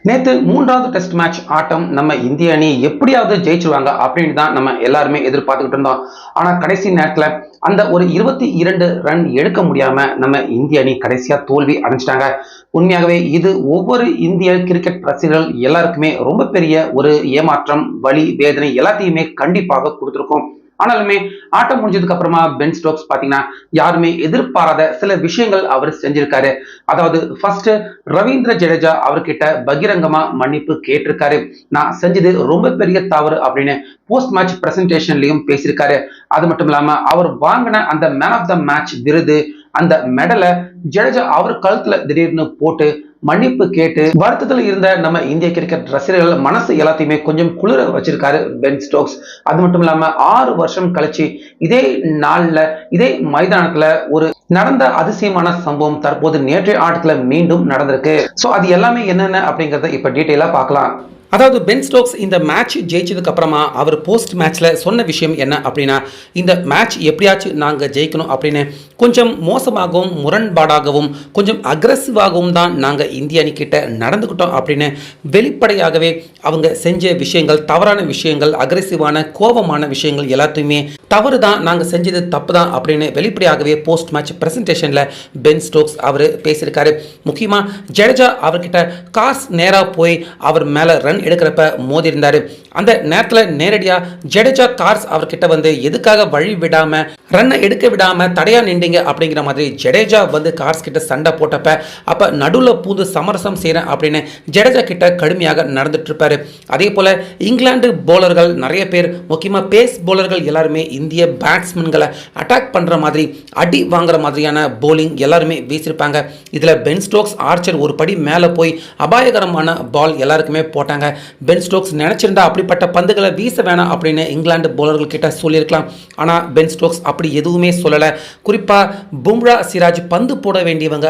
நேத்து மூன்றாவது test match ஆட்டம் நம்ம இந்திய அணி எப்படியாவது ஜெயிச்சிருவாங்க அப்படின்னு தான் நம்ம எல்லாருமே எதிர்பார்த்துக்கிட்டு இருந்தோம். ஆனா கடைசி நேரத்துல அந்த ஒரு 22 ரன் எடுக்க முடியாம நம்ம இந்திய அணி கடைசியா தோல்வி அடைஞ்சிட்டாங்க. உண்மையாகவே இது ஒவ்வொரு இந்திய கிரிக்கெட் ரசிகர்கள் எல்லாருக்குமே ரொம்ப பெரிய ஒரு ஏமாற்றம், வலி, வேதனை எல்லாத்தையுமே கண்டிப்பாக கொடுத்திருக்கும். ஆனாலுமே ஆட்டம் முடிஞ்சதுக்கு அப்புறமா பென் ஸ்டோக்ஸ் பாத்தீங்கன்னா யாருமே எதிர்பாராத சில விஷயங்கள் அவர் செஞ்சிருக்காரு. அதாவது ஃபர்ஸ்ட் ரவீந்திர ஜடேஜா அவர்கிட்ட பகிரங்கமா மன்னிப்பு கேட்டிருக்காரு. நான் செஞ்சது ரொம்ப பெரிய தவறு அப்படின்னு போஸ்ட் மேட்ச் பிரசன்டேஷன்லயும் பேசியிருக்காரு. அது மட்டும் இல்லாம அவர் வாங்கின அந்த மேன் ஆஃப் த மேட்ச் விருது, அந்த மெடலை ஜடேஜா அவர் கழுத்துல திடீர்னு போட்டு மன்னிப்பு கேட்டு வருத்தத்தில் இருந்த நம்ம இந்திய கிரிக்கெட் ரசிகர்கள் மனசு எல்லாத்தையுமே கொஞ்சம் குளிர வச்சிருக்காரு பென் ஸ்டோக்ஸ். அது மட்டும் இல்லாம 6 வருஷம் கழிச்சு இதே நாள்ல இதே மைதானத்துல ஒரு நடந்த அதிசயமான சம்பவம் தற்போது நேற்றைய ஆட்டத்துல மீண்டும் நடந்திருக்கு. சோ அது எல்லாமே என்னென்ன அப்படிங்கறத இப்ப டீட்டெயிலா பார்க்கலாம். அதாவது பென் ஸ்டோக்ஸ் இந்த மேட்ச் ஜெயிச்சதுக்கு அப்புறமா அவர் போஸ்ட் மேட்ச்ல சொன்ன விஷயம் என்ன அப்படின்னா, இந்த மேட்ச் எப்படியாச்சும் நாங்கள் ஜெயிக்கணும் அப்படின்னு கொஞ்சம் மோசமாகவும் முரண்பாடாகவும் கொஞ்சம் அக்ரெசிவாகவும் தான் நாங்கள் இந்திய அணிக்கிட்ட நடந்துக்கிட்டோம் அப்படின்னு வெளிப்படையாகவே அவங்க செஞ்ச விஷயங்கள், தவறான விஷயங்கள், அக்ரெசிவான கோபமான விஷயங்கள் எல்லாத்தையுமே தவறு தான், நாங்கள் செஞ்சது தப்பு தான் அப்படின்னு வெளிப்படையாகவே போஸ்ட் மேட்ச் பிரசன்டேஷனில் பென் ஸ்டோக்ஸ் அவர் பேசியிருக்காரு. முக்கியமாக ஜடேஜா அவர்கிட்ட காஸ் நேராக போய் அவர் மேலே ரன் எடுக்கிறப்ப மோதி இருந்தாரு. அந்த நேரத்தில் நேரடியாக ஜடேஜா கார்ஸ் அவர்கிட்ட வந்து எதுக்காக வழி விடாம ரன்னை எடுக்க விடாம தடையா நின்றீங்க அப்படிங்கிற மாதிரி ஜடேஜா வந்து கார்ஸ் கிட்ட சண்டை போட்டப்ப அப்ப நடுவில் பூந்து சமரசம் செய்யறேன் அப்படின்னு ஜடேஜா கிட்ட கடுமையாக நடந்துட்டு இருப்பாரு. அதே போல இங்கிலாந்து போலர்கள் நிறைய பேர், முக்கியமா பேஸ் போலர்கள் எல்லாருமே இந்திய பேட்ஸ்மேன்களை அட்டாக் பண்ற மாதிரி அடி வாங்குற மாதிரியான போலிங் எல்லாருமே வீசிருப்பாங்க. இதுல பென் ஸ்டோக்ஸ் ஆர்ச்சர் ஒரு படி மேல போய் அபாயகரமான பால் எல்லாருக்குமே போட்டாங்க. பென் ஸ்டோக்ஸ் நினைச்சிருந்தா அப்படிப்பட்ட பந்துகளை வீச வேணாம் அப்படின்னு இங்கிலாந்து போலர்கள் கிட்ட சொல்லியிருக்கலாம். ஆனா பென் ஸ்டோக்ஸ் அப்படி எதுவுமே சொல்லல. குறிப்பா பும்ரா, சிராஜ் பந்து போட வேண்டியவங்க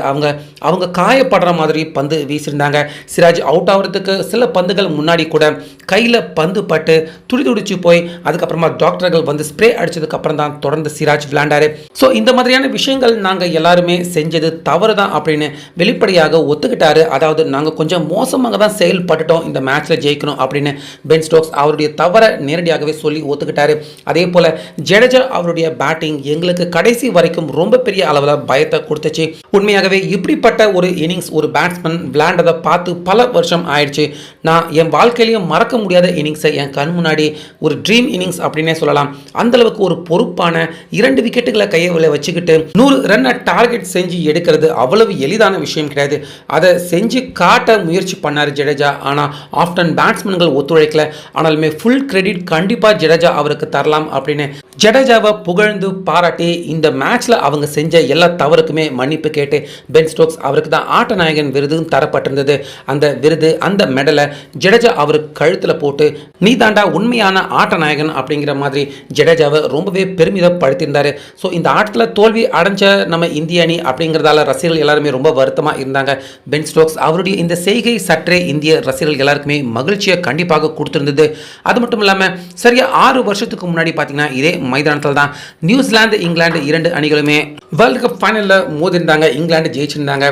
அவங்க காயப்படுற மாதிரி பந்து வீசிருந்தாங்க. சிராஜ் அவுட் ஆகிறதுக்கு சில பந்துகள் முன்னாடி கூட கையில பந்து பட்டு துடிச்சு போய் அதுக்கப்புறமா டாக்டர்கள் வந்து ஸ்ப்ரே அடிச்சதுக்கு அப்புறம் தான் தொடர்ந்து சிராஜ் விளையாண்டாரு. ஸோ இந்த மாதிரியான விஷயங்கள் நாங்க எல்லாருமே செஞ்சது தவறு தான் அப்படின்னு வெளிப்படையாக ஒத்துக்கிட்டாரு. அதாவது நாங்க கொஞ்சம் மோசமாக தான் செயல்பட்டுட்டோம் இந்த மேட்ச்ல ஜெயிக்கணும் அப்படின்னு பென் ஸ்டோக்ஸ் அவருடைய தவறை நேரடியாகவே சொல்லி ஒத்துக்கிட்டாரு. அதே போல ஜடேஜா அவருடைய பேட்டிங் எங்களுக்கு கடைசி வரைக்கும் ரொம்ப பெரிய அளவில் பயத்தை கொடுத்துச்சு. உண்மையாகவே இப்படிப்பட்ட ஒரு இன்னிங்ஸ் ஒரு பேட்ஸ்மேன் விளையாண்டதை பார்த்து பல வருஷம் ஆயிடுச்சு. நான் என் வாழ்க்கையிலையும் மறக்க முடியாத இன்னிங்ஸை என் கண் முன்னாடி ஒரு ட்ரீம் இன்னிங்ஸ் அப்படின்னே சொல்லலாம். அந்த அளவுக்கு ஒரு பொறுப்பான 2 விக்கெட்டுகளை கையை வச்சுக்கிட்டு 100 ரன்னை டார்கெட் செஞ்சு எடுக்கிறது அவ்வளவு எளிதான விஷயம் கிடையாது. அதை செஞ்சு காட்ட முயற்சி பண்ணார் ஜடேஜா. ஆனால் ஆஃப்டன் பேட்ஸ்மேன்கள் ஒத்துழைக்கல. ஆனாலுமே ஃபுல் கிரெடிட் கண்டிப்பாக ஜடேஜா அவருக்கு தரலாம் அப்படின்னு ஜடேஜாவை புகழ்ந்து பாராட்டி இந்த மேட்ச்ல அவங்க செஞ்ச எல்லா தவறுக்குமே மன்னிப்பு கேட்டு பென் ஸ்டோக்ஸ் அவருக்கு தான் ஆட்ட நாயகன் விருதும் தரப்பட்டிருந்தது. அந்த விருது, அந்த மெடலை ஜடேஜா அவருக்கு கழுத்துல போட்டு நீ தாண்டா உண்மையான ஆட்ட நாயகன் அப்படிங்கிற மாதிரி ஜடேஜாவை ரொம்பவே பெருமிதப்படுத்தியிருந்தாரு. ஸோ இந்த ஆட்டத்தில் தோல்வி அடைஞ்ச நம்ம இந்திய அணி அப்படிங்கிறதால ரசிகர்கள் எல்லாருமே ரொம்ப வருத்தமா இருந்தாங்க. பென் ஸ்டோக்ஸ் அவருடைய இந்த செய்கை சற்றே இந்திய ரசிகர்கள் எல்லாருக்குமே மகிழ்ச்சியை கண்டிப்பாக கொடுத்திருந்தது. அது மட்டும் இல்லாமல் சரியா 6 வருஷத்துக்கு முன்னாடி பார்த்தீங்கன்னா இதே மைதானத்தில் தான் நியூசிலாந்து, இங்கிலாந்து 2 அணிகளுமே வேர்ல்டு கப் ஃபைனலில் மோதிருந்தாங்க. இங்கிலாந்து ஜெயிச்சிருந்தாங்க.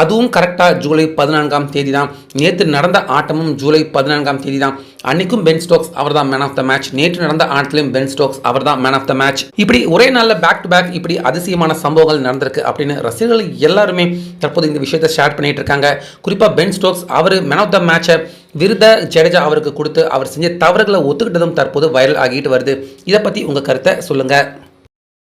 அதுவும் கரெக்டாக ஜூலை 14ஆம் தேதி தான். நேற்று நடந்த ஆட்டமும் ஜூலை 14ஆம் தேதி தான். அன்னைக்கும் பென் ஸ்டோக்ஸ் அவர் தான் மேன் ஆஃப் த மேட்ச். நேற்று நடந்த ஆட்டத்திலும் பென் ஸ்டோக்ஸ் அவர் தான் மேன் ஆஃப் த மேட்ச். இப்படி ஒரே நாளில் பேக் டு பேக் இப்படி அதிசயமான சம்பவங்கள் நடந்திருக்கு அப்படின்னு ரசிகர்கள் எல்லாருமே தற்போது இந்த விஷயத்தை ஷேர் பண்ணிட்டு இருக்காங்க. குறிப்பாக பென் ஸ்டோக்ஸ் அவர் மேன் ஆஃப் த மேட்சை விருத ஜடேஜா அவருக்கு கொடுத்து அவர் செஞ்ச தவறுகளை ஒத்துக்கிட்டதும் தற்போது வைரல் ஆகிட்டு வருது. இதை பற்றி உங்கள் கருத்தை சொல்லுங்கள்.